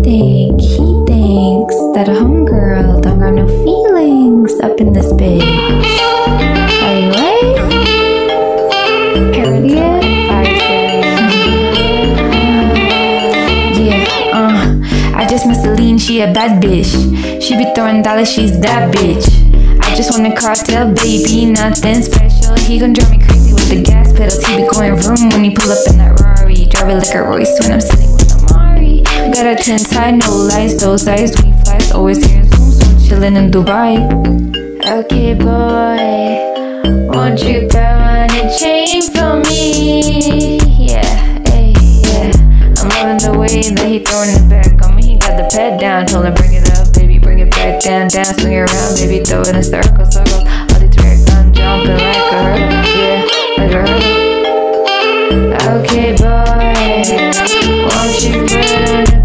He thinks that a homegirl don't got no feelings up in this bitch. Like, what? Yeah. I just met Celine, she a bad bitch. She be throwing dollars, she's that bitch. I just want a cartel, baby, nothing special. He gon' drive me crazy with the gas pedals. He be going vroom when he pull up in that Rari. Drive it like a Royce when I'm sitting with Amari. Got a 10 side, no lies, those eyes, we flies. Always here in Zoom, so chillin' in Dubai. Okay, boy, won't you throw on a chain for me? Yeah, hey, yeah. I'm loving the way that he throwing it back on me. He got the pad down, told him bring it up, baby, bring it back down, down, swing it around, baby, throw it in circles, circles. All these racks, I'm jumping like a hurdle, yeah, like a hurdle. Okay, boy, won't you put on it?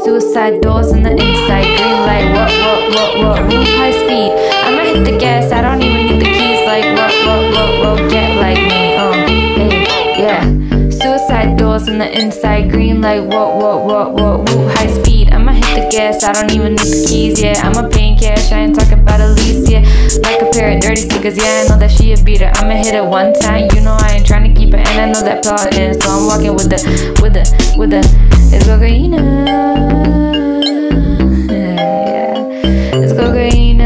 Suicide doors on the inside, green light, whoa, move high speed. I'ma hit the gas, I don't even need the keys. Like, whoa, get like me, hey, yeah. Suicide doors on the inside, green light, whoa, move high speed. I'ma hit the gas, I don't even need the keys, yeah. I'ma paying cash, I ain't talking about a lease, yeah. Like a pair of dirty sneakers, yeah, I know that she a beater. I'ma hit it one time, you know I ain't trying to keep it, and I know that plot ends. So I'm walking with the, it's cocaine. It's cocaine.